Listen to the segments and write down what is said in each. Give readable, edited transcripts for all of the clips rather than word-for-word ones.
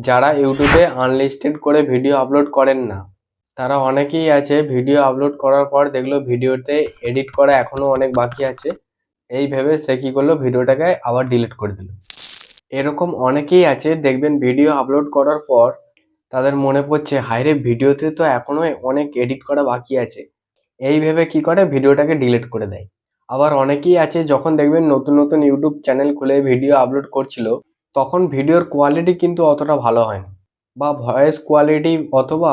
যারা ইউটিউবে আনলিস্টেড করে ভিডিও আপলোড করেন না, তারা অনেকেই আছে ভিডিও আপলোড করার পর দেখলো ভিডিওতে এডিট করা এখনো অনেক বাকি আছে, এই ভেবে সে কি করলো, ভিডিওটাকে আবার ডিলিট করে দিল। এরকম অনেকেই আছে দেখবেন ভিডিও আপলোড করার পর তাদের মনে পড়ছে হায়রে ভিডিওতে তো এখনো অনেক এডিট করা বাকি আছে, এই ভেবে কি করে ভিডিওটাকে ডিলিট করে দেয়। আবার অনেকেই আছে যখন দেখবেন নতুন নতুন ইউটিউব চ্যানেল খুলে ভিডিও আপলোড করছিল, তখন ভিডিওর কোয়ালিটি কিন্তু অতটা ভালো হয় না, বা ভয়েস কোয়ালিটি, অথবা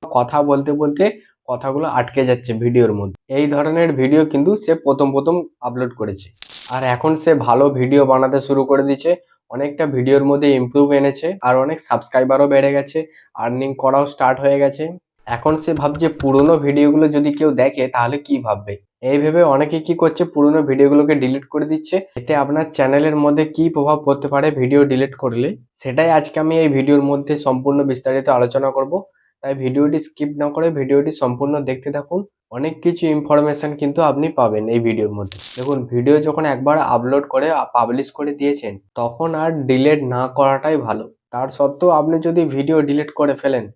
কথা বলতে বলতে কথাগুলো আটকে যাচ্ছে ভিডিওর মধ্যে। এই ধরনের ভিডিও কিন্তু সে প্রথম প্রথম আপলোড করেছে, আর এখন সে ভালো ভিডিও বানাতে শুরু করে দিয়েছে, অনেকটা ভিডিওর মধ্যে ইমপ্রুভ এনেছে, আর অনেক সাবস্ক্রাইবারও বেড়ে গেছে, আর্নিং করাও স্টার্ট হয়ে গেছে। এখন সে ভাবছে পুরোনো ভিডিওগুলো যদি কেউ দেখে তাহলে কি ভাববে, এই ভেবে অনেকে কি করছে পুরোনো ভিডিওগুলোকে ডিলিট করে দিচ্ছে। এতে আপনার চ্যানেলের মধ্যে কি প্রভাব পড়তে পারে ভিডিও ডিলিট করলে, সেটাই আজকে আমি এই ভিডিওর মধ্যে সম্পূর্ণ বিস্তারিত আলোচনা করব। তাই ভিডিওটি স্কিপ না করে ভিডিওটি সম্পূর্ণ দেখতে থাকুন, অনেক কিছু ইনফরমেশন কিন্তু আপনি পাবেন এই ভিডিওর মধ্যে। দেখুন, ভিডিও যখন একবার আপলোড করে পাবলিশ করে দিয়েছেন তখন আর ডিলিট না করাটাই ভালো। তার সত্ত্বেও আপনি যদি ভিডিও ডিলিট করে ফেলেন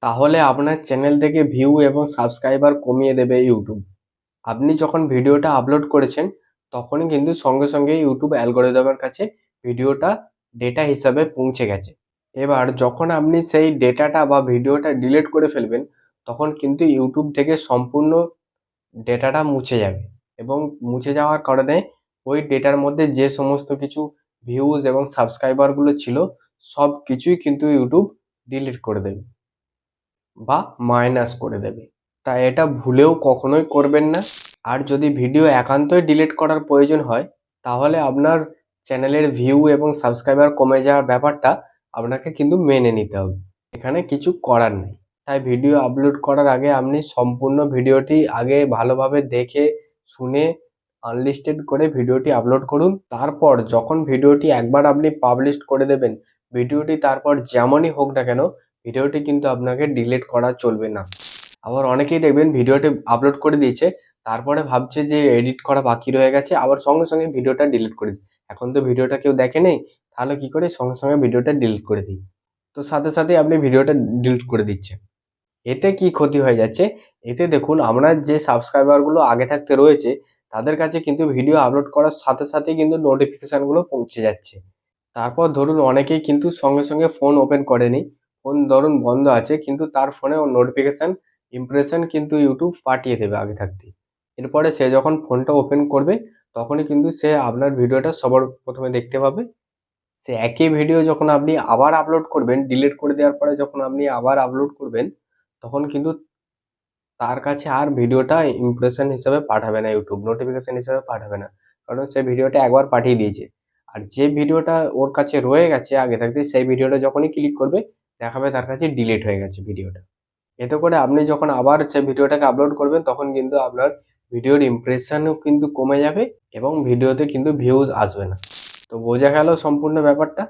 তাহলে আপনার চ্যানেল থেকে ভিউ এবং সাবস্ক্রাইবার কমিয়ে দেবে ইউটিউব। আপনি যখন ভিডিওটা আপলোড করেছেন তখনই কিন্তু সঙ্গে সঙ্গে ইউটিউব অ্যালগরিদমের কাছে ভিডিওটা ডেটা হিসাবে পৌঁছে গেছে। এবার যখন আপনি সেই ডেটাটা বা ভিডিওটা ডিলিট করে ফেলবেন তখন কিন্তু ইউটিউব থেকে সম্পূর্ণ ডেটাটা মুছে যাবে, এবং মুছে যাওয়ার কারণে ওই ডেটার মধ্যে যে সমস্ত কিছু ভিউজ এবং সাবস্ক্রাইবারগুলো ছিল সব কিছুই কিন্তু ইউটিউব ডিলিট করে দেবে বা মাইনাস করে দেবে। তাই এটা ভুলেও কখনোই করবেন না। আর যদি ভিডিও একান্তই ডিলিট করার প্রয়োজন হয় তাহলে আপনার চ্যানেলের ভিউ এবং সাবস্ক্রাইবার কমে যাওয়ার ব্যাপারটা আপনাকে কিন্তু মেনে নিতে হবে, এখানে কিছু করার নেই। তাই ভিডিও আপলোড করার আগে আপনি সম্পূর্ণ ভিডিওটি আগে ভালোভাবে দেখে শুনে আনলিস্টেড করে ভিডিওটি আপলোড করুন। তারপর যখন ভিডিওটি একবার আপনি পাবলিশ করে দেবেন, ভিডিওটি তারপর যেমনই হোক না কেন ভিডিওটি কিন্তু আপনাকে ডিলিট করা চলবে না। আবার অনেকেই দেখবেন ভিডিওটি আপলোড করে দিয়েছে, তারপরে ভাবছে যে এডিট করা বাকি রয়ে গেছে, আবার সঙ্গে সঙ্গে ভিডিওটা ডিলিট করে দিই। এখন তো ভিডিওটা কেউ দেখে নেই, তাহলে কি করে সঙ্গে সঙ্গে ভিডিওটা ডিলিট করে দিই। তো সাথে সাথে আপনি ভিডিওটা ডিলিট করে দিচ্ছেন। এতে কি ক্ষতি হয়ে যাচ্ছে, এতে দেখুন আপনার যে সাবস্ক্রাইবারগুলো আগে থাকতে রয়েছে তাদের কাছে কিন্তু ভিডিও আপলোড করার সাথে সাথেই কিন্তু নোটিফিকেশানগুলো পৌঁছে যাচ্ছে। তারপর ধরুন অনেকেই কিন্তু সঙ্গে সঙ্গে ফোন ওপেন করেনি, ফোন ধরুন বন্ধ আছে কিন্তু তার ফোনে নোটিফিকেশান ইমপ্রেশন কিন্তু ইউটিউব পাঠিয়ে দেবে আগে থাকতেই। এরপরে সে যখন ফোনটা ওপেন করবে তখনই কিন্তু সে আপনার ভিডিওটা সবার প্রথমে দেখতে পাবে। সে একই ভিডিও যখন আপনি আবার আপলোড করবেন, ডিলিট করে দেওয়ার পরে যখন আপনি আবার আপলোড করবেন তখন কিন্তু তার কাছে আর ভিডিওটা ইমপ্রেশন হিসেবে পাঠাবে না, ইউটিউব নোটিফিকেশন হিসেবে পাঠাবে না, কারণ সে ভিডিওটা একবার পাঠিয়ে দিয়েছে। আর যে ভিডিওটা ওর কাছে রয়ে গেছে আগে থাকতে সেই ভিডিওটা যখনই ক্লিক করবে দেখাবে তার কাছে ডিলিট হয়ে গেছে ভিডিওটা। এতে করে আপনি যখন আবার সেই ভিডিওটাকে আপলোড করবেন তখন কিন্তু আপনার ভিডিওর ইমপ্রেশনও কিন্তু কমে যাবে এবং ভিডিওতে কিন্তু ভিউজ আসবে না। তো বোঝা গেল সম্পূর্ণ ব্যাপারটা।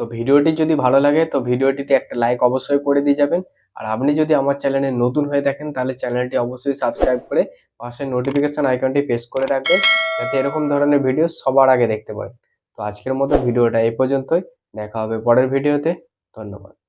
তো ভিডিওটি যদি ভালো লাগে তো ভিডিওটিতে একটা লাইক অবশ্যই করে দিয়ে যাবেন। আর আপনি যদি আমার চ্যানেলে নতুন হয়ে থাকেন তাহলে চ্যানেলটি অবশ্যই সাবস্ক্রাইব করে পাশে নোটিফিকেশন আইকনটি প্রেস করে রাখবেন, যাতে এরকম ধরনের ভিডিও সবার আগে দেখতে পারেন। তো আজকের মতো ভিডিওটা এই পর্যন্তই, দেখা হবে পরের ভিডিওতে। ধন্যবাদ।